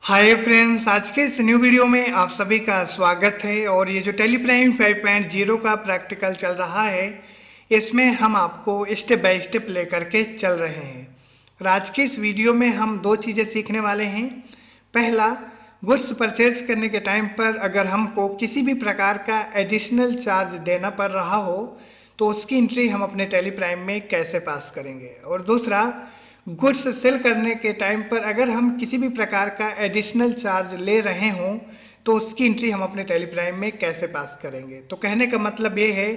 Hi friends, आज के इस न्यू वीडियो में आप सभी का स्वागत है। और ये जो टेलीप्राइम 5.0 का प्रैक्टिकल चल रहा है, इसमें हम आपको स्टेप बाय स्टेप लेकर के चल रहे हैं। और आज के इस वीडियो में हम दो चीज़ें सीखने वाले हैं। पहला, गुड्स परचेज करने के टाइम पर अगर हमको किसी भी प्रकार का एडिशनल चार्ज देना पड़ रहा हो तो उसकी एंट्री हम अपने टेलीप्राइम में कैसे पास करेंगे। और दूसरा, गुड्स सेल करने के टाइम पर अगर हम किसी भी प्रकार का एडिशनल चार्ज ले रहे हों तो उसकी एंट्री हम अपने टेलीप्राइम में कैसे पास करेंगे। तो कहने का मतलब ये है,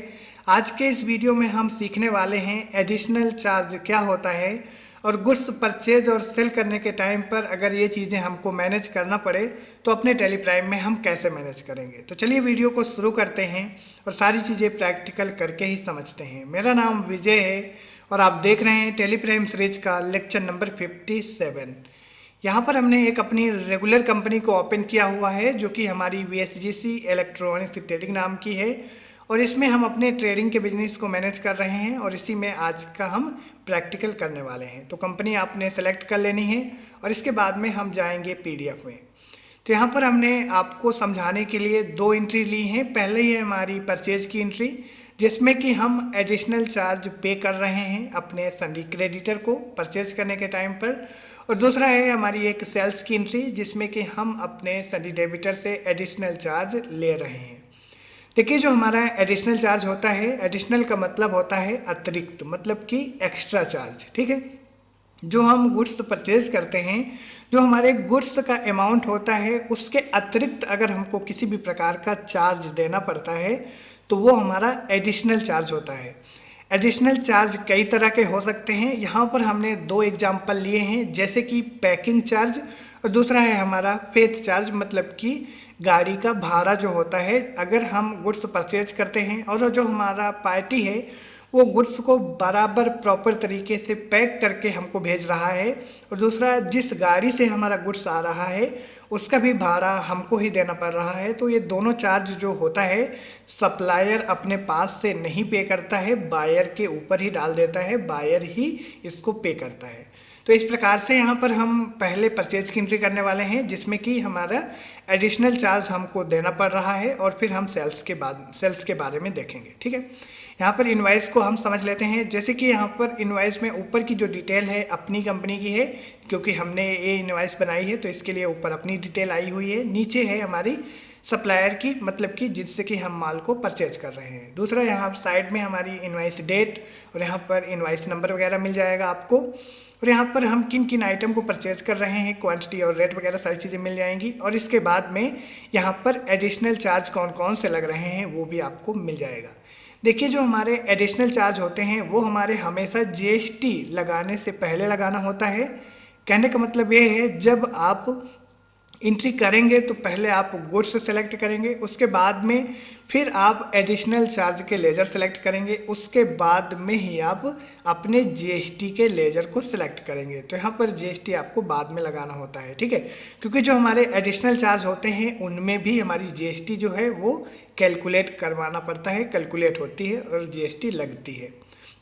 आज के इस वीडियो में हम सीखने वाले हैं एडिशनल चार्ज क्या होता है और गुड्स परचेज और सेल करने के टाइम पर अगर ये चीज़ें हमको मैनेज करना पड़े तो अपने टेलीप्राइम में हम कैसे मैनेज करेंगे। तो चलिए वीडियो को शुरू करते हैं और सारी चीज़ें प्रैक्टिकल करके ही समझते हैं। मेरा नाम विजय है और आप देख रहे हैं टेलीप्राइम सीरीज का लेक्चर नंबर 57। यहाँ पर हमने एक अपनी रेगुलर कंपनी को ओपन किया हुआ है जो कि हमारी VSGC इलेक्ट्रॉनिक्स ट्रेडिंग नाम की है और इसमें हम अपने ट्रेडिंग के बिजनेस को मैनेज कर रहे हैं और इसी में आज का हम प्रैक्टिकल करने वाले हैं। तो कंपनी आपने सेलेक्ट कर लेनी है और इसके बाद में हम जाएंगे PDF में। तो यहाँ पर हमने आपको समझाने के लिए दो एंट्री ली हैं। पहले ही है हमारी परचेज की एंट्री जिसमें कि हम एडिशनल चार्ज पे कर रहे हैं अपने सभी क्रेडिटर को परचेज करने के टाइम पर, और दूसरा है हमारी एक सेल्स की एंट्री जिसमें कि हम अपने सभी डेबिटर से एडिशनल चार्ज ले रहे हैं। देखिए, जो हमारा एडिशनल चार्ज होता है, एडिशनल का मतलब होता है अतिरिक्त, मतलब कि एक्स्ट्रा चार्ज। ठीक है, जो हम गुड्स परचेज करते हैं, जो हमारे गुड्स का अमाउंट होता है उसके अतिरिक्त अगर हमको किसी भी प्रकार का चार्ज देना पड़ता है तो वो हमारा एडिशनल चार्ज होता है। एडिशनल चार्ज कई तरह के हो सकते हैं। यहाँ पर हमने दो एग्जाम्पल लिए हैं, जैसे कि पैकिंग चार्ज और दूसरा है हमारा फेथ चार्ज, मतलब कि गाड़ी का भाड़ा जो होता है अगर हम गुड्स परचेज करते हैं और जो हमारा पार्टी है वो गुड्स को बराबर प्रॉपर तरीके से पैक करके हमको भेज रहा है, और दूसरा जिस गाड़ी से हमारा गुड्स आ रहा है उसका भी भाड़ा हमको ही देना पड़ रहा है। तो ये दोनों चार्ज जो होता है सप्लायर अपने पास से नहीं पे करता है, बायर के ऊपर ही डाल देता है, बायर ही इसको पे करता है। तो इस प्रकार से यहाँ पर हम पहले परचेज की एंट्री करने वाले हैं जिसमें कि हमारा एडिशनल चार्ज हमको देना पड़ रहा है और फिर हम सेल्स के बारे में देखेंगे। ठीक है, यहाँ पर इनवाइस को हम समझ लेते हैं। जैसे कि यहाँ पर इनवाइस में ऊपर की जो डिटेल है अपनी कंपनी की है, क्योंकि हमने ये इनवाइस बनाई है तो इसके लिए ऊपर अपनी डिटेल आई हुई है। नीचे है हमारी सप्लायर की, मतलब कि जिससे कि हम माल को परचेज कर रहे हैं। दूसरा यहाँ साइड में हमारी इनवाइस डेट और यहाँ पर इनवाइस नंबर वगैरह मिल जाएगा आपको, और यहाँ पर हम किन किन आइटम को परचेज कर रहे हैं, क्वांटिटी और रेट वगैरह सारी चीज़ें मिल जाएंगी। और इसके बाद में यहाँ पर एडिशनल चार्ज कौन कौन से लग रहे हैं वो भी आपको मिल जाएगा। देखिए, जो हमारे एडिशनल चार्ज होते हैं वो हमारे हमेशा GST लगाने से पहले लगाना होता है। कहने का मतलब ये है, जब आप एंट्री करेंगे तो पहले आप गुड्स सेलेक्ट करेंगे, उसके बाद में फिर आप एडिशनल चार्ज के लेजर सेलेक्ट करेंगे, उसके बाद में ही आप अपने GST के लेजर को सिलेक्ट करेंगे। तो यहाँ पर GST आपको बाद में लगाना होता है। ठीक है, क्योंकि जो हमारे एडिशनल चार्ज होते हैं उनमें भी हमारी GST जो है वो कैलकुलेट करवाना पड़ता है, कैलकुलेट होती है और GST लगती है।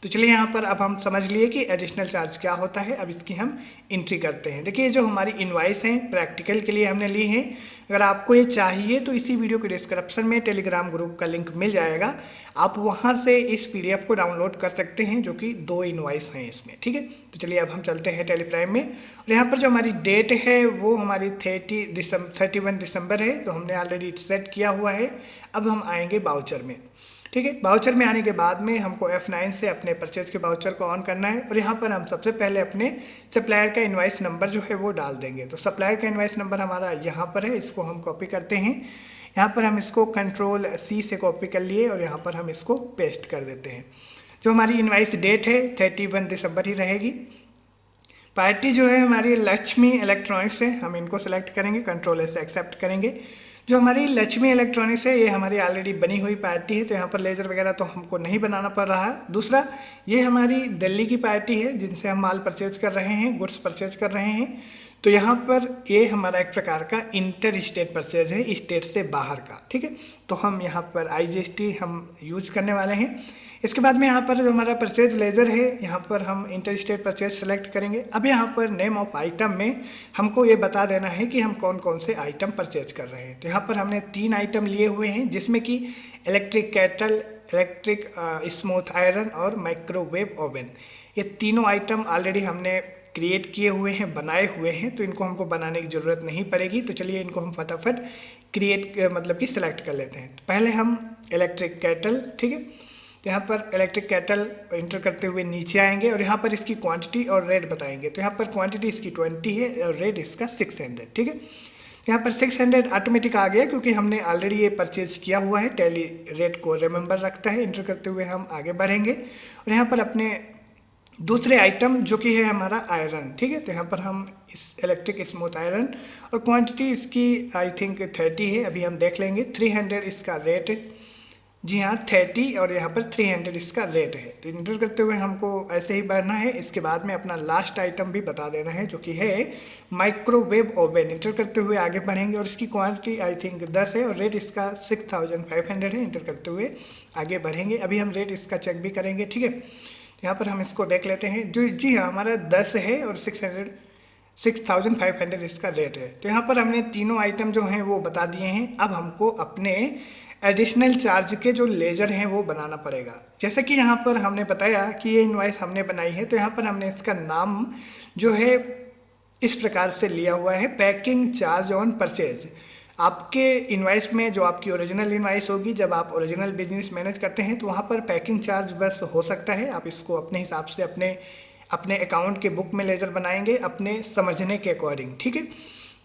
तो चलिए, यहाँ पर अब हम समझ लिए कि एडिशनल चार्ज क्या होता है। अब इसकी हम एंट्री करते हैं। देखिए, जो हमारी इनवाइस हैं प्रैक्टिकल के लिए हमने ली हैं। अगर आपको ये चाहिए तो इसी वीडियो के डिस्क्रिप्शन में टेलीग्राम ग्रुप का लिंक मिल जाएगा, आप वहाँ से इस PDF को डाउनलोड कर सकते हैं, जो कि दो इनवाइस हैं इसमें। ठीक है, तो चलिए अब हम चलते हैं टेलीप्राइम में। और यहाँ पर जो हमारी डेट है वो हमारी 31 दिसंबर है, तो हमने ऑलरेडी सेट किया हुआ है। अब हम आएंगे बाउचर में। ठीक है, बाउचर में आने के बाद में हमको F9 से अपने परचेज के बाउचर को ऑन करना है और यहाँ पर हम सबसे पहले अपने सप्लायर का इनवाइस नंबर जो है वो डाल देंगे। तो सप्लायर का इनवाइस नंबर हमारा यहाँ पर है, इसको हम कॉपी करते हैं। यहाँ पर हम इसको Ctrl+C से कॉपी कर लिए और यहाँ पर हम इसको पेस्ट कर देते हैं। जो हमारी इनवाइस डेट है 31 दिसंबर ही रहेगी। पार्टी जो है हमारी लक्ष्मी इलेक्ट्रॉनिक्स है, हम इनको सेलेक्ट करेंगे, Ctrl+S से एक्सेप्ट करेंगे। जो हमारी लक्ष्मी इलेक्ट्रॉनिक्स है ये हमारी ऑलरेडी बनी हुई पार्टी है, तो यहाँ पर लेजर वगैरह तो हमको नहीं बनाना पड़ रहा है। दूसरा, ये हमारी दिल्ली की पार्टी है जिनसे हम माल परचेज कर रहे हैं, गुड्स परचेज कर रहे हैं। तो यहाँ पर ये हमारा एक प्रकार का इंटर स्टेट परचेज है, स्टेट से बाहर का, ठीक है। तो हम यहाँ पर IGST हम यूज करने वाले हैं। इसके बाद में यहाँ पर जो हमारा परचेज लेजर है, यहाँ पर हम इंटर स्टेट परचेज सेलेक्ट करेंगे। अब यहाँ पर नेम ऑफ आइटम में हमको ये बता देना है कि हम कौन कौन से आइटम परचेज कर रहे हैं। तो यहाँ पर हमने 3 आइटम लिए हुए हैं, जिसमें कि electric kettle, electric smooth iron और माइक्रोवेव ओवन। ये तीनों आइटम ऑलरेडी हमने क्रिएट किए हुए हैं, बनाए हुए हैं, तो इनको हमको बनाने की ज़रूरत नहीं पड़ेगी। तो चलिए इनको हम फटाफट क्रिएट मतलब कि सिलेक्ट कर लेते हैं। तो पहले हम इलेक्ट्रिक केटल, ठीक है, तो यहाँ पर इलेक्ट्रिक केटल इंटर करते हुए नीचे आएंगे और यहाँ पर इसकी क्वांटिटी और रेट बताएंगे। तो यहाँ पर क्वांटिटी इसकी 20 है और रेट इसका 600, ठीक है। यहाँ पर 600 ऑटोमेटिक आ गया क्योंकि हमने ऑलरेडी ये परचेज किया हुआ है। टैली रेट को रिमेंबर रखता है। इंटर करते हुए हम आगे बढ़ेंगे और यहाँ पर अपने दूसरे आइटम जो कि है हमारा आयरन, ठीक है। तो यहाँ पर हम इस इलेक्ट्रिक स्मूथ आयरन और क्वांटिटी इसकी आई थिंक 30 है, अभी हम देख लेंगे। 300 इसका रेट है, जी हाँ 30, और यहाँ पर 300 इसका रेट है। तो इंटर करते हुए हमको ऐसे ही बढ़ना है। इसके बाद में अपना लास्ट आइटम भी बता देना है जो कि है माइक्रोवेव ओवन। इंटर करते हुए आगे बढ़ेंगे और इसकी क्वांटिटी आई थिंक 10 है और रेट इसका 6500 है। इंटर करते हुए आगे बढ़ेंगे। अभी हम रेट इसका चेक भी करेंगे, ठीक है। यहाँ पर हम इसको देख लेते हैं। जो जी हाँ हमारा 10 है और 6500 इसका रेट है। तो यहाँ पर हमने तीनों आइटम जो हैं वो बता दिए हैं। अब हमको अपने एडिशनल चार्ज के जो लेजर हैं वो बनाना पड़ेगा। जैसे कि यहाँ पर हमने बताया कि ये इनवॉइस हमने बनाई है, तो यहाँ पर हमने इसका नाम जो है इस प्रकार से लिया हुआ है, पैकिंग चार्ज ऑन परचेज। आपके इनवॉइस में जो आपकी ओरिजिनल इनवॉइस होगी, जब आप ओरिजिनल बिजनेस मैनेज करते हैं तो वहाँ पर पैकिंग चार्ज बस हो सकता है। आप इसको अपने हिसाब से अपने अकाउंट के बुक में लेजर बनाएंगे अपने समझने के अकॉर्डिंग, ठीक है।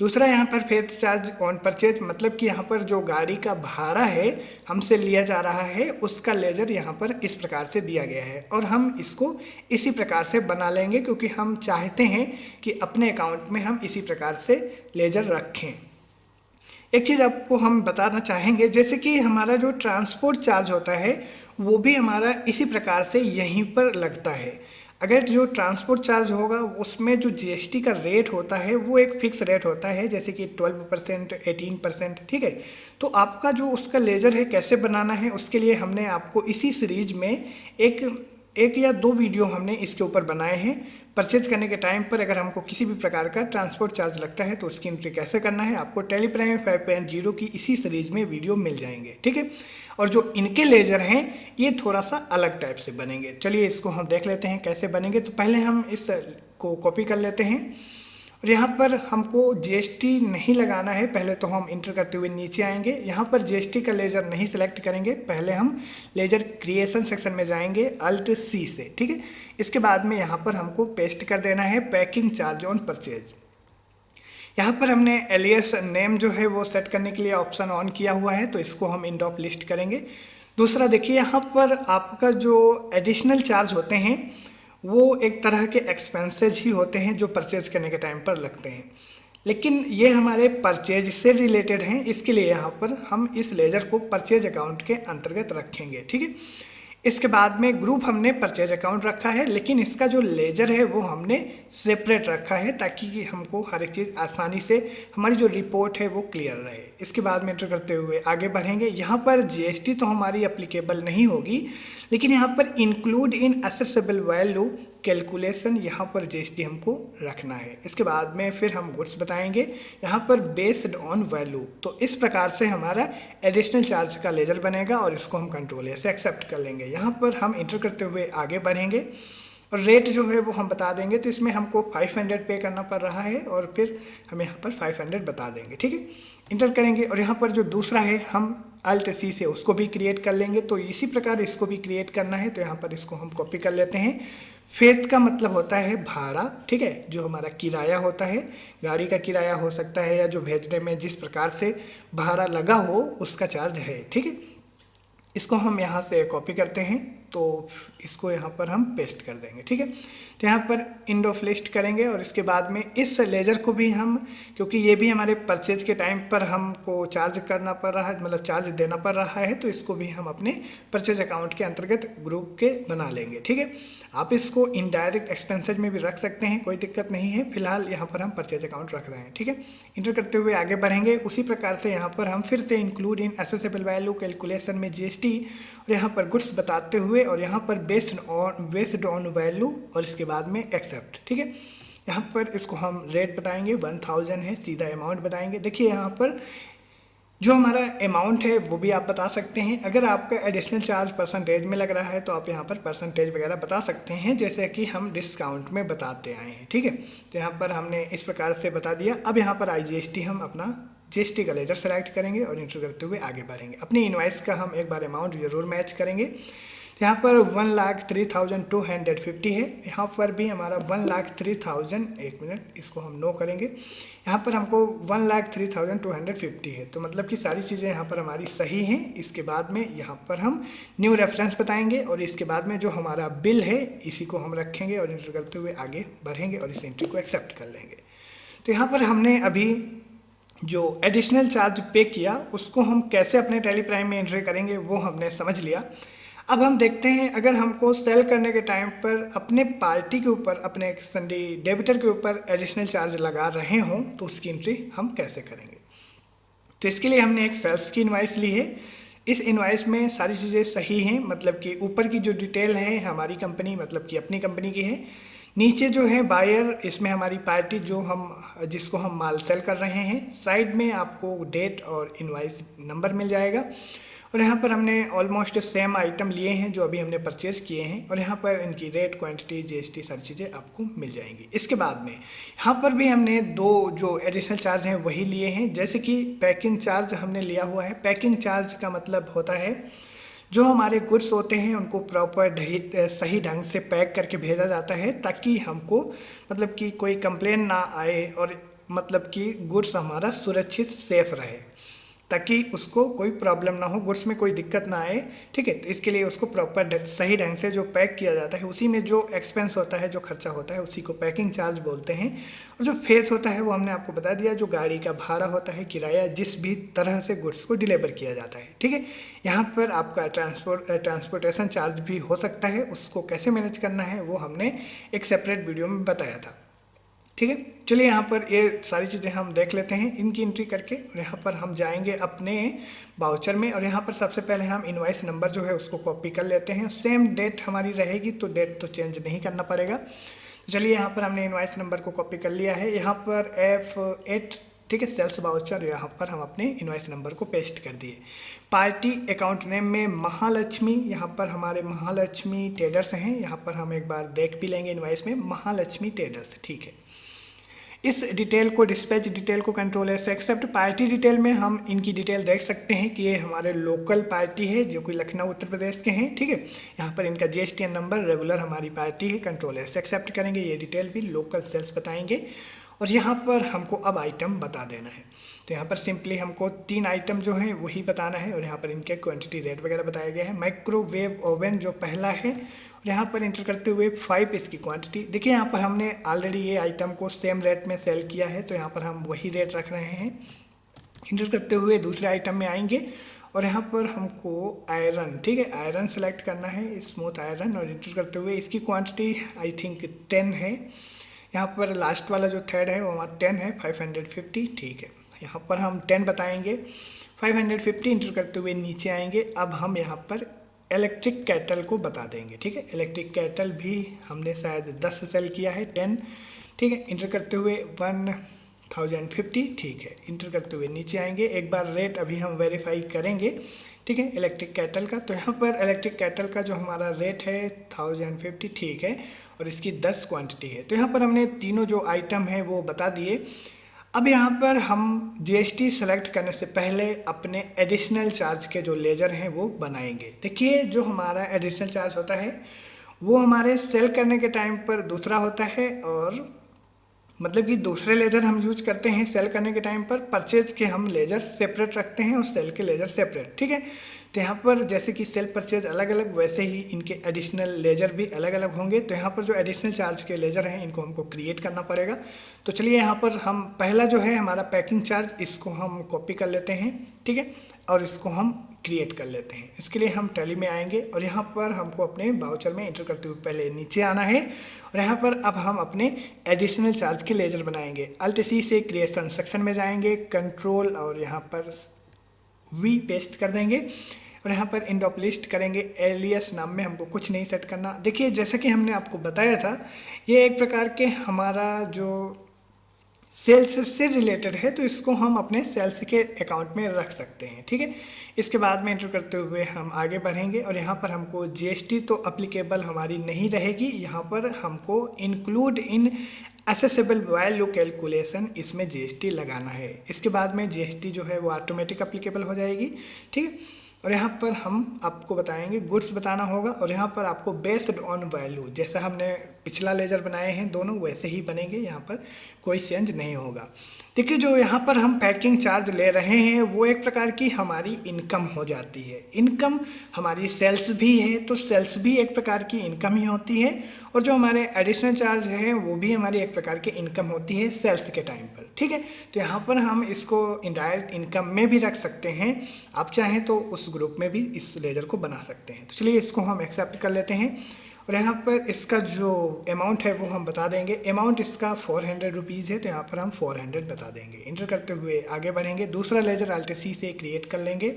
दूसरा यहाँ पर फेथ चार्ज ऑन परचेज, मतलब कि यहाँ पर जो गाड़ी का भाड़ा है हमसे लिया जा रहा है उसका लेजर यहाँ पर इस प्रकार से दिया गया है और हम इसको इसी प्रकार से बना लेंगे क्योंकि हम चाहते हैं कि अपने अकाउंट में हम इसी प्रकार से लेजर रखें। एक चीज़ आपको हम बताना चाहेंगे, जैसे कि हमारा जो ट्रांसपोर्ट चार्ज होता है वो भी हमारा इसी प्रकार से यहीं पर लगता है। अगर जो ट्रांसपोर्ट चार्ज होगा उसमें जो GST का रेट होता है वो एक फिक्स रेट होता है, जैसे कि 12%, 18%, ठीक है। तो आपका जो उसका लेजर है कैसे बनाना है उसके लिए हमने आपको इसी सीरीज में एक या 2 वीडियो हमने इसके ऊपर बनाए हैं। परचेज करने के टाइम पर अगर हमको किसी भी प्रकार का ट्रांसपोर्ट चार्ज लगता है तो उसकी एंट्री कैसे करना है आपको टेलीप्राइम 5.0 की इसी सीरीज में वीडियो मिल जाएंगे, ठीक है। और जो इनके लेजर हैं ये थोड़ा सा अलग टाइप से बनेंगे। चलिए इसको हम देख लेते हैं कैसे बनेंगे। तो पहले हम इस को कॉपी कर लेते हैं और यहाँ पर हमको GST नहीं लगाना है। पहले तो हम इंटर करते हुए नीचे आएंगे, यहाँ पर GST का लेजर नहीं सिलेक्ट करेंगे। पहले हम लेजर क्रिएशन सेक्शन में जाएंगे Alt+C से, ठीक है। इसके बाद में यहाँ पर हमको पेस्ट कर देना है पैकिंग चार्ज ऑन परचेज। यहाँ पर हमने एलियस नेम जो है वो सेट करने के लिए ऑप्शन ऑन किया हुआ है, तो इसको हम इंड ऑफ लिस्ट करेंगे। दूसरा देखिए, यहाँ पर आपका जो एडिशनल चार्ज होते हैं वो एक तरह के एक्सपेंसेज ही होते हैं जो परचेज करने के टाइम पर लगते हैं, लेकिन ये हमारे परचेज से रिलेटेड हैं। इसके लिए यहाँ पर हम इस लेजर को परचेज अकाउंट के अंतर्गत रखेंगे, ठीक है। इसके बाद में ग्रुप हमने परचेज अकाउंट रखा है, लेकिन इसका जो लेजर है वो हमने सेपरेट रखा है ताकि हमको हर एक चीज़ आसानी से हमारी जो रिपोर्ट है वो क्लियर रहे। इसके बाद में एंटर करते हुए आगे बढ़ेंगे। यहाँ पर GST तो हमारी एप्लीकेबल नहीं होगी, लेकिन यहाँ पर include in accessible value calculation यहाँ पर GST हमको रखना है। इसके बाद में फिर हम गुड्स बताएंगे, यहाँ पर बेस्ड ऑन वैल्यू। तो इस प्रकार से हमारा एडिशनल चार्ज का लेजर बनेगा और इसको हम कंट्रोल से एक्सेप्ट कर लेंगे। यहाँ पर हम इंटर करते हुए आगे बढ़ेंगे और रेट जो है वो हम बता देंगे। तो इसमें हमको 500 पे करना पड़ रहा है और फिर हम यहाँ पर 500 बता देंगे, ठीक है। इंटर करेंगे और यहाँ पर जो दूसरा है हम Alt+C से उसको भी क्रिएट कर लेंगे। तो इसी प्रकार इसको भी क्रिएट करना है, तो यहाँ पर इसको हम कॉपी कर लेते हैं। फेथ का मतलब होता है भाड़ा, ठीक है, जो हमारा किराया होता है, गाड़ी का किराया हो सकता है या जो भेजने में जिस प्रकार से भाड़ा लगा हो उसका चार्ज है, ठीक है। इसको हम यहाँ से कॉपी करते हैं, तो इसको यहाँ पर हम पेस्ट कर देंगे। ठीक है, तो यहाँ पर एंड ऑफ लिस्ट करेंगे और इसके बाद में इस लेजर को भी हम, क्योंकि ये भी हमारे परचेज के टाइम पर हमको चार्ज करना पड़ रहा है, मतलब चार्ज देना पड़ रहा है, तो इसको भी हम अपने परचेज अकाउंट के अंतर्गत ग्रुप के बना लेंगे। ठीक है, आप इसको इनडायरेक्ट एक्सपेंसेज में भी रख सकते हैं, कोई दिक्कत नहीं है। फिलहाल यहाँ पर हम परचेज अकाउंट रख रहे हैं। ठीक है, इंटर करते हुए आगे बढ़ेंगे। उसी प्रकार से यहाँ पर हम फिर से include in assessable value calculation में जीएसटी और यहाँ पर गुड्स बताते हुए और यहाँ पर बेस्ड ऑन वैल्यू और इसके बाद में एक्सेप्ट। ठीक है, यहाँ पर इसको हम रेट बताएंगे 1000 है, सीधा अमाउंट बताएंगे। देखिए यहाँ पर जो हमारा अमाउंट है वो भी आप बता सकते हैं। अगर आपका एडिशनल चार्ज परसेंटेज में लग रहा है तो आप यहाँ पर परसेंटेज वगैरह बता सकते हैं, जैसे कि हम डिस्काउंट में बताते आए हैं। ठीक है, तो यहाँ पर हमने इस प्रकार से बता दिया। अब यहाँ पर IGST हम अपना GST का लेजर सेलेक्ट करेंगे और इंटर करते हुए आगे बढ़ेंगे। अपनी इनवाइस का हम एक बार अमाउंट जरूर मैच करेंगे। यहाँ पर 1,03,250 है, यहाँ पर भी हमारा 1,03,000, एक मिनट इसको हम नो करेंगे, यहाँ पर हमको 1,03,250 है। तो मतलब कि सारी चीज़ें यहाँ पर हमारी सही हैं। इसके बाद में यहाँ पर हम न्यू रेफरेंस बताएंगे और इसके बाद में जो हमारा बिल है इसी को हम रखेंगे और इंटर करते हुए आगे बढ़ेंगे और इस एंट्री को एक्सेप्ट कर लेंगे। तो यहाँ पर हमने अभी जो एडिशनल चार्ज पे किया उसको हम कैसे अपने टैली प्राइम में एंट्री करेंगे वो हमने समझ लिया। अब हम देखते हैं, अगर हमको सेल करने के टाइम पर अपने पार्टी के ऊपर, अपने संडी डेबिटर के ऊपर एडिशनल चार्ज लगा रहे हों तो उसकी एंट्री हम कैसे करेंगे। तो इसके लिए हमने एक सेल्स की इनवाइस ली है। इस इनवाइस में सारी चीज़ें सही हैं, मतलब कि ऊपर की जो डिटेल है हमारी कंपनी, मतलब कि अपनी कंपनी की है। नीचे जो है बायर, इसमें हमारी पार्टी जिसको हम माल सेल कर रहे हैं। साइड में आपको डेट और इनवाइस नंबर मिल जाएगा और यहाँ पर हमने ऑलमोस्ट सेम आइटम लिए हैं जो अभी हमने परचेज़ किए हैं और यहाँ पर इनकी रेट, क्वांटिटी, GST सारी चीज़ें आपको मिल जाएंगी। इसके बाद में यहाँ पर भी हमने 2 जो एडिशनल चार्ज हैं वही लिए हैं, जैसे कि पैकिंग चार्ज हमने लिया हुआ है। पैकिंग चार्ज का मतलब होता है जो हमारे गुड्स होते हैं उनको प्रॉपर सही ढंग से पैक करके भेजा जाता है, ताकि हमको मतलब कि कोई कंप्लेन ना आए और मतलब कि गुड्स हमारा सुरक्षित सेफ रहे, ताकि उसको कोई प्रॉब्लम ना हो, गुड्स में कोई दिक्कत ना आए। ठीक है, तो इसके लिए उसको प्रॉपर सही ढंग से जो पैक किया जाता है उसी में जो एक्सपेंस होता है, जो खर्चा होता है, उसी को पैकिंग चार्ज बोलते हैं। और जो फेस होता है वो हमने आपको बता दिया, जो गाड़ी का भाड़ा होता है, किराया, जिस भी तरह से गुड्स को डिलीवर किया जाता है। ठीक है, यहाँ पर आपका ट्रांसपोर्टेशन चार्ज भी हो सकता है, उसको कैसे मैनेज करना है वो हमने एक सेपरेट वीडियो में बताया था। ठीक है, चलिए यहाँ पर ये सारी चीज़ें हम देख लेते हैं इनकी एंट्री करके और यहाँ पर हम जाएंगे अपने बाउचर में और यहाँ पर सबसे पहले हम इनवाइस नंबर जो है उसको कॉपी कर लेते हैं। सेम डेट हमारी रहेगी तो डेट तो चेंज नहीं करना पड़ेगा। तो चलिए यहाँ पर हमने इनवाइस नंबर को कॉपी कर लिया है, यहाँ पर F8, ठीक है, सेल्स बाउचर, यहाँ पर हम अपने इनवाइस नंबर को पेस्ट कर दिए। पार्टी अकाउंट नेम में महालक्ष्मी, यहाँ पर हमारे महालक्ष्मी ट्रेडर्स हैं, यहाँ पर हम एक बार देख भी लेंगे इनवाइस में महालक्ष्मी ट्रेडर्स। ठीक है, इस डिटेल को, डिस्पैच डिटेल को कंट्रोल S से एक्सेप्ट। पार्टी डिटेल में हम इनकी डिटेल देख सकते हैं कि ये हमारे लोकल पार्टी है जो कि लखनऊ उत्तर प्रदेश के हैं। ठीक है, यहाँ पर इनका GSTN नंबर, रेगुलर हमारी पार्टी है, कंट्रोल S से एक्सेप्ट करेंगे। ये डिटेल भी लोकल सेल्स बताएंगे और यहाँ पर हमको अब आइटम बता देना है। तो यहाँ पर सिंपली हमको 3 आइटम जो हैं वही बताना है और यहाँ पर इनके क्वांटिटी, रेट वगैरह बताया गया है। माइक्रोवेव ओवन जो पहला है और यहाँ पर इंटर करते हुए 5 इसकी क्वांटिटी। देखिए यहाँ पर हमने ऑलरेडी ये आइटम को सेम रेट में सेल किया है तो यहाँ पर हम वही रेट रख रहे हैं। इंटर करते हुए दूसरे आइटम में आएंगे और यहाँ पर हमको आयरन, ठीक है, आयरन सेलेक्ट करना है, स्मूथ आयरन, और इंटर करते हुए इसकी क्वांटिटी आई थिंक 10 है। यहाँ पर लास्ट वाला जो थर्ड है वो हमारा 10 है, 550। ठीक है, यहाँ पर हम 10 बताएंगे, 550 इंटर करते हुए नीचे आएंगे। अब हम यहाँ पर इलेक्ट्रिक कैटल को बता देंगे। ठीक है, इलेक्ट्रिक कैटल भी हमने शायद 10 सेल किया है, 10। ठीक है, इंटर करते हुए 1050। ठीक है, इंटर करते हुए नीचे आएंगे। एक बार रेट अभी हम वेरीफाई करेंगे। ठीक है, इलेक्ट्रिक कैटल का, तो यहाँ पर इलेक्ट्रिक कैटल का जो हमारा रेट है 1050। ठीक है, और इसकी 10 क्वांटिटी है। तो यहाँ पर हमने तीनों जो आइटम है वो बता दिए। अब यहाँ पर हम GST सेलेक्ट करने से पहले अपने एडिशनल चार्ज के जो लेजर हैं वो बनाएंगे। देखिए जो हमारा एडिशनल चार्ज होता है वो हमारे सेल करने के टाइम पर दूसरा होता है, और मतलब कि दूसरे लेजर हम यूज करते हैं सेल करने के टाइम पर, परचेज के हम लेजर सेपरेट रखते हैं और सेल के लेजर सेपरेट। ठीक है, तो यहाँ पर जैसे कि सेल परचेज अलग अलग, वैसे ही इनके एडिशनल लेजर भी अलग अलग होंगे। तो यहाँ पर जो एडिशनल चार्ज के लेजर हैं इनको हमको क्रिएट करना पड़ेगा। तो चलिए यहाँ पर हम पहला जो है हमारा पैकिंग चार्ज, इसको हम कॉपी कर लेते हैं, ठीक है, और इसको हम क्रिएट कर लेते हैं। इसके लिए हम टैली में आएंगे और यहाँ पर हमको अपने बाउचर में एंटर करते हुए पहले नीचे आना है और यहाँ पर अब हम अपने एडिशनल चार्ज के लेजर बनाएंगे। अल्ट सी से क्रिएशन सेक्शन में जाएंगे, कंट्रोल और यहाँ पर वी पेस्ट कर देंगे और यहाँ पर इंडोप लिस्ट करेंगे। एलियस नाम में हमको कुछ नहीं सेट करना। देखिए जैसा कि हमने आपको बताया था, ये एक प्रकार के हमारा जो सेल्स से रिलेटेड है, तो इसको हम अपने सेल्स के अकाउंट में रख सकते हैं, ठीक है। इसके बाद में एंटर करते हुए हम आगे बढ़ेंगे और यहाँ पर हमको जीएसटी तो अप्लीकेबल हमारी नहीं रहेगी। यहाँ पर हमको include in assessable value calculation, इसमें जीएसटी लगाना है। इसके बाद में जीएसटी जो है वो ऑटोमेटिक अप्लीकेबल हो जाएगी, ठीक है। और यहाँ पर हम आपको बताएंगे गुड्स बताना होगा और यहाँ पर आपको बेस्ड ऑन वैल्यू, जैसा हमने पिछला लेजर बनाए हैं दोनों वैसे ही बनेंगे, यहाँ पर कोई चेंज नहीं होगा। देखिए जो यहाँ पर हम पैकिंग चार्ज ले रहे हैं वो एक प्रकार की हमारी इनकम हो जाती है। इनकम हमारी सेल्स भी है, तो सेल्स भी एक प्रकार की इनकम ही होती है और जो हमारे एडिशनल चार्ज है वो भी हमारी एक प्रकार की इनकम होती है सेल्स के टाइम पर, ठीक है। तो यहाँ पर हम इसको इनडायरेक्ट इनकम में भी रख सकते हैं, आप चाहें तो उस ग्रुप में भी इस लेजर को बना सकते हैं। तो चलिए इसको हम एक्सेप्ट कर लेते हैं और यहाँ पर इसका जो अमाउंट है वो हम बता देंगे। अमाउंट इसका 400 रुपीज़ है, तो यहाँ पर हम 400 बता देंगे। इंटर करते हुए आगे बढ़ेंगे। दूसरा लेजर अल्ट सी से क्रिएट कर लेंगे।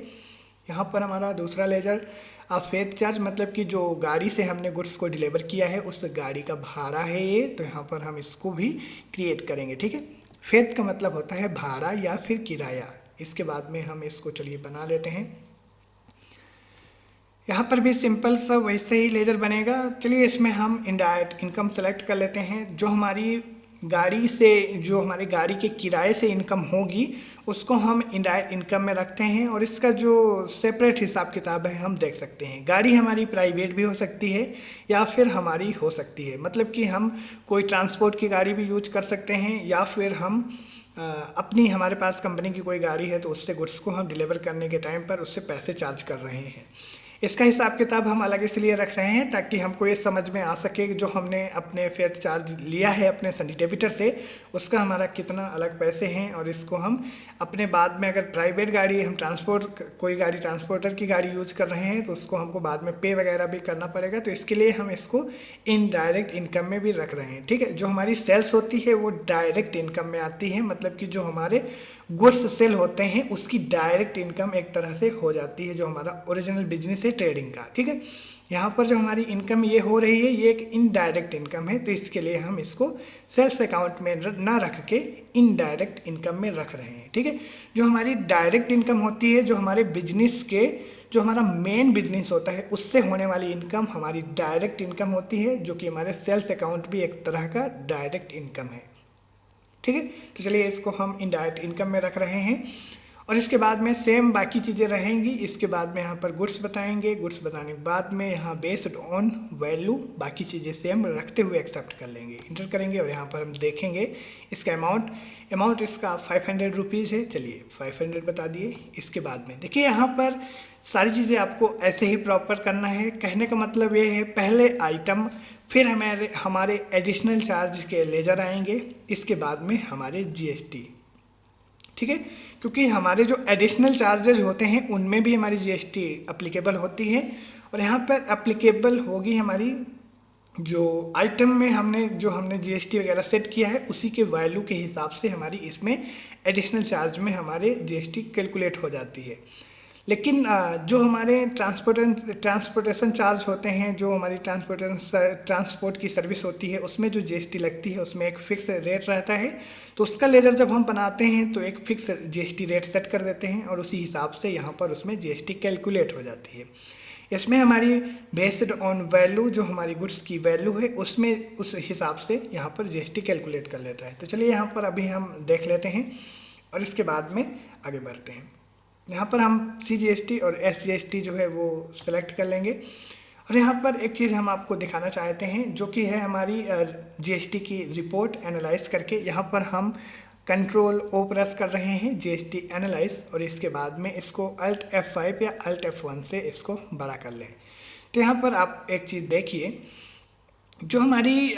यहाँ पर हमारा दूसरा लेजर फेथ चार्ज, मतलब कि जो गाड़ी से हमने गुड्स को डिलीवर किया है उस गाड़ी का भाड़ा है ये, तो यहाँ पर हम इसको भी क्रिएट करेंगे, ठीक है। फेथ का मतलब होता है भाड़ा या फिर किराया। इसके बाद में हम इसको चलिए बना लेते हैं। यहाँ पर भी सिंपल सा वैसे ही लेजर बनेगा। चलिए इसमें हम इनडायरेक्ट इनकम सेलेक्ट कर लेते हैं। जो हमारी गाड़ी से, जो हमारी गाड़ी के किराए से इनकम होगी उसको हम इनडायरेक्ट इनकम में रखते हैं और इसका जो सेपरेट हिसाब किताब है हम देख सकते हैं। गाड़ी हमारी प्राइवेट भी हो सकती है या फिर हमारी हो सकती है, मतलब कि हम कोई ट्रांसपोर्ट की गाड़ी भी यूज कर सकते हैं या फिर हम अपनी, हमारे पास कंपनी की कोई गाड़ी है तो उससे गुड्स को हम डिलीवर करने के टाइम पर उससे पैसे चार्ज कर रहे हैं। इसका हिसाब किताब हम अलग इसलिए रख रहे हैं ताकि हमको ये समझ में आ सके कि जो हमने अपने फेथ चार्ज लिया है अपने सनी डेबिटर से उसका हमारा कितना अलग पैसे हैं और इसको हम अपने बाद में, अगर प्राइवेट गाड़ी हम कोई गाड़ी ट्रांसपोर्टर की गाड़ी यूज कर रहे हैं तो उसको हमको बाद में पे वगैरह भी करना पड़ेगा, तो इसके लिए हम इसको इनडायरेक्ट इनकम में भी रख रहे हैं, ठीक है। जो हमारी सेल्स होती है वो डायरेक्ट इनकम में आती है, मतलब कि जो हमारे गुड्स सेल होते हैं उसकी डायरेक्ट इनकम एक तरह से हो जाती है, जो हमारा ओरिजिनल बिजनेस है ट्रेडिंग का, ठीक है। यहाँ पर जो हमारी इनकम ये हो रही है ये एक इनडायरेक्ट इनकम है, तो इसके लिए हम इसको सेल्स अकाउंट में ना रख के इनडायरेक्ट इनकम में रख रहे हैं, ठीक है। जो हमारी डायरेक्ट इनकम होती है, जो हमारे बिजनेस के, जो हमारा मेन बिजनेस होता है उससे होने वाली इनकम हमारी डायरेक्ट इनकम होती है, जो कि हमारे सेल्स अकाउंट भी एक तरह का डायरेक्ट इनकम है, ठीक है। तो चलिए इसको हम इनडायरेक्ट इनकम में रख रहे हैं और इसके बाद में सेम बाकी चीज़ें रहेंगी। इसके बाद में यहाँ पर गुड्स बताएंगे, गुड्स बताने के बाद में यहाँ बेस्ड ऑन वैल्यू बाकी चीज़ें सेम रखते हुए एक्सेप्ट कर लेंगे। इंटर करेंगे और यहाँ पर हम देखेंगे इसका अमाउंट इसका 500 रुपीज़ है। चलिए 500 बता दिए। इसके बाद में देखिए यहाँ पर सारी चीज़ें आपको ऐसे ही प्रॉपर करना है। कहने का मतलब ये है, पहले आइटम, फिर हमारे एडिशनल चार्ज के लेजर आएंगे, इसके बाद में हमारे जीएसटी, ठीक है। क्योंकि हमारे जो एडिशनल चार्जेज होते हैं उनमें भी हमारी जीएसटी अप्लीकेबल होती है और यहाँ पर अप्लीकेबल होगी हमारी जो आइटम में हमने जीएसटी वगैरह सेट किया है उसी के वैल्यू के हिसाब से हमारी इसमें एडिशनल चार्ज में हमारे जीएसटी कैलकुलेट हो जाती है। लेकिन जो हमारे ट्रांसपोर्टेशन चार्ज होते हैं, जो हमारी ट्रांसपोर्ट की सर्विस होती है उसमें जो जीएसटी लगती है उसमें एक फिक्स रेट रहता है, तो उसका लेजर जब हम बनाते हैं तो एक फिक्स जीएसटी रेट सेट कर देते हैं और उसी हिसाब से यहाँ पर उसमें जीएसटी कैलकुलेट हो जाती है। इसमें हमारी बेस्ड ऑन वैल्यू, जो हमारी गुड्स की वैल्यू है उसमें उस हिसाब से यहाँ पर जीएसटी कैलकुलेट कर लेता है। तो चलिए यहाँ पर अभी हम देख लेते हैं और इसके बाद में आगे बढ़ते हैं। यहाँ पर हम CGST और SGST जो है वो सिलेक्ट कर लेंगे और यहाँ पर एक चीज़ हम आपको दिखाना चाहते हैं जो कि है हमारी GST की रिपोर्ट एनालाइज करके। यहाँ पर हम कंट्रोल ओ प्रेस कर रहे हैं जीएसटी एनालाइज, और इसके बाद में इसको अल्ट F5 या अल्ट F1 से इसको बड़ा कर लें। तो यहाँ पर आप एक चीज़ देखिए, जो हमारी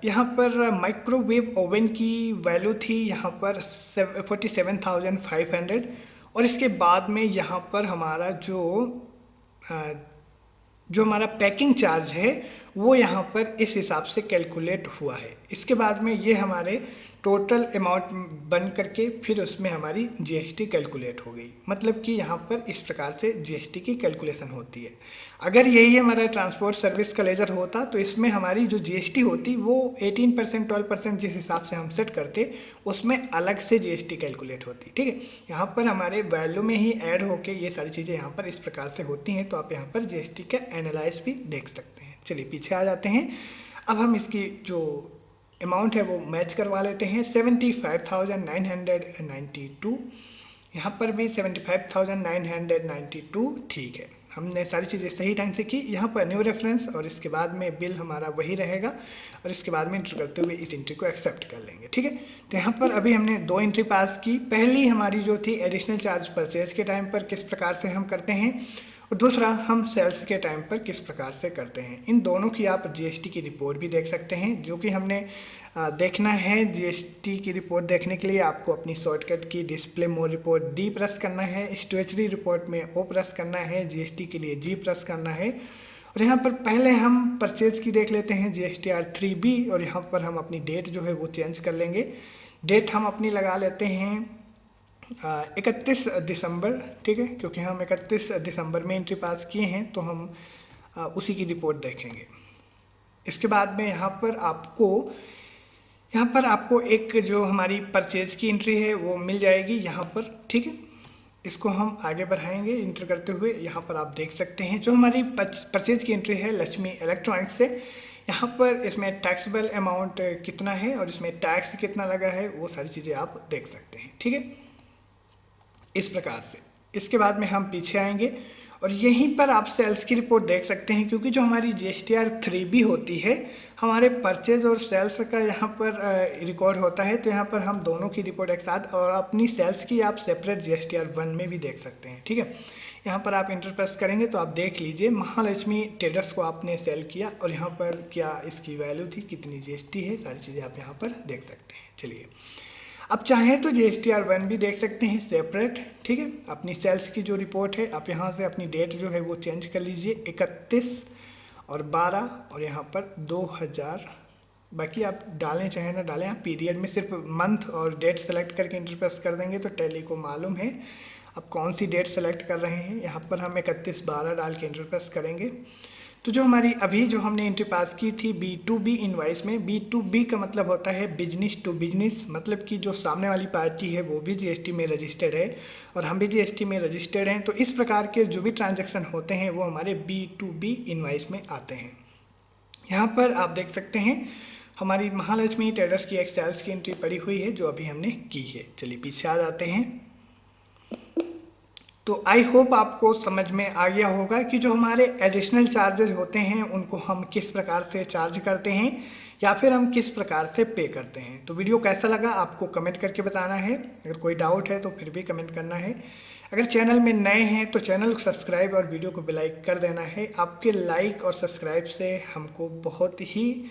यहाँ पर माइक्रोवेव ओवन की वैल्यू थी यहाँ पर 47,500, और इसके बाद में यहाँ पर हमारा जो हमारा पैकिंग चार्ज है वो यहाँ पर इस हिसाब से कैलकुलेट हुआ है। इसके बाद में ये हमारे टोटल अमाउंट बन करके फिर उसमें हमारी जीएसटी कैलकुलेट हो गई। मतलब कि यहाँ पर इस प्रकार से जीएसटी की कैलकुलेशन होती है। अगर यही हमारा ट्रांसपोर्ट सर्विस का लेजर होता तो इसमें हमारी जो जीएसटी होती वो 18% 12% जिस हिसाब से हम सेट करते उसमें अलग से जीएसटी कैलकुलेट होती। ठीक है, यहाँ पर हमारे वैल्यू में ही ऐड होके ये सारी चीज़ें यहाँ पर इस प्रकार से होती हैं। तो आप यहाँ पर जीएसटी का एनालाइज भी देख सकते हैं। चलिए पीछे आ जाते हैं। अब हम इसकी जो अमाउंट है वो मैच करवा लेते हैं। 75,992, यहाँ पर भी 75,992 ठीक है। हमने सारी चीज़ें सही ढंग से की। यहाँ पर न्यू रेफरेंस और इसके बाद में बिल हमारा वही रहेगा, और इसके बाद में एंटर करते हुए इस एंट्री को एक्सेप्ट कर लेंगे। ठीक है, तो यहाँ पर अभी हमने 2 एंट्री पास की। पहली हमारी जो थी एडिशनल चार्ज परचेज के टाइम पर किस प्रकार से हम करते हैं, और दूसरा हम सेल्स के टाइम पर किस प्रकार से करते हैं। इन दोनों की आप जीएसटी की रिपोर्ट भी देख सकते हैं, जो कि हमने देखना है। जीएसटी की रिपोर्ट देखने के लिए आपको अपनी शॉर्टकट की display mode report D press करना है, स्टैट्यूटरी रिपोर्ट में ओ प्रेस करना है, जीएसटी के लिए जी प्रेस करना है। और यहाँ पर पहले हम परचेज की देख लेते हैं GSTR 3B, और यहाँ पर हम अपनी डेट जो है वो चेंज कर लेंगे। डेट हम अपनी लगा लेते हैं 31 दिसंबर। ठीक है, क्योंकि हम 31 दिसंबर में एंट्री पास किए हैं तो हम उसी की रिपोर्ट देखेंगे। इसके बाद में यहाँ पर आपको एक जो हमारी परचेज की एंट्री है वो मिल जाएगी यहाँ पर। ठीक है, इसको हम आगे बढ़ाएंगे इंटर करते हुए। यहाँ पर आप देख सकते हैं जो हमारी परचेज की एंट्री है लक्ष्मी इलेक्ट्रॉनिक्स से। यहाँ पर इसमें टैक्सेबल अमाउंट कितना है और इसमें टैक्स कितना लगा है वो सारी चीज़ें आप देख सकते हैं। ठीक है, इस प्रकार से। इसके बाद में हम पीछे आएंगे और यहीं पर आप सेल्स की रिपोर्ट देख सकते हैं, क्योंकि जो हमारी GSTR 3B होती है हमारे परचेज और सेल्स का यहाँ पर रिकॉर्ड होता है। तो यहाँ पर हम दोनों की रिपोर्ट एक साथ, और अपनी सेल्स की आप सेपरेट GSTR 1 में भी देख सकते हैं। ठीक है, यहाँ पर आप इंटर प्रेस करेंगे तो आप देख लीजिए महालक्ष्मी ट्रेडर्स को आपने सेल किया, और यहाँ पर क्या इसकी वैल्यू थी, कितनी GST है, सारी चीज़ें आप यहाँ पर देख सकते हैं। चलिए अब चाहें तो GSTR 1 भी देख सकते हैं सेपरेट। ठीक है, अपनी सेल्स की जो रिपोर्ट है आप यहाँ से अपनी डेट जो है वो चेंज कर लीजिए 31 और 12 और यहाँ पर 2000। बाकी आप डालें चाहे ना डालें, आप पीरियड में सिर्फ मंथ और डेट सेलेक्ट करके इंटर प्रेस कर देंगे तो टैली को मालूम है अब कौन सी डेट सेलेक्ट कर रहे हैं। यहाँ पर हम 31/12 डाल के इंटर प्रेस करेंगे। तो जो हमारी अभी जो हमने एंट्री पास की थी B2B इनवाइस में, B2B का मतलब होता है बिजनेस टू बिजनेस, मतलब कि जो सामने वाली पार्टी है वो भी GST में रजिस्टर्ड है और हम भी GST में रजिस्टर्ड हैं। तो इस प्रकार के जो भी ट्रांजैक्शन होते हैं वो हमारे B2B इनवाइस में आते हैं। यहाँ पर आप देख सकते हैं हमारी महालक्ष्मी ट्रेडर्स की एक सेल्स की एंट्री पड़ी हुई है जो अभी हमने की है। चलिए पीछे आ जाते हैं। तो आई होप आपको समझ में आ गया होगा कि जो हमारे एडिशनल चार्जेस होते हैं उनको हम किस प्रकार से चार्ज करते हैं या फिर हम किस प्रकार से पे करते हैं। तो वीडियो कैसा लगा आपको कमेंट करके बताना है। अगर कोई डाउट है तो फिर भी कमेंट करना है। अगर चैनल में नए हैं तो चैनल को सब्सक्राइब और वीडियो को लाइक कर देना है। आपके लाइक और सब्सक्राइब से हमको बहुत ही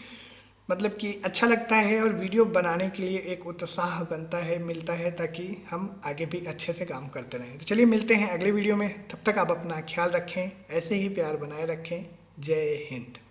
मतलब कि अच्छा लगता है और वीडियो बनाने के लिए एक उत्साह बनता है, मिलता है, ताकि हम आगे भी अच्छे से काम करते रहें। तो चलिए मिलते हैं अगले वीडियो में। तब तक आप अपना ख्याल रखें, ऐसे ही प्यार बनाए रखें। जय हिंद।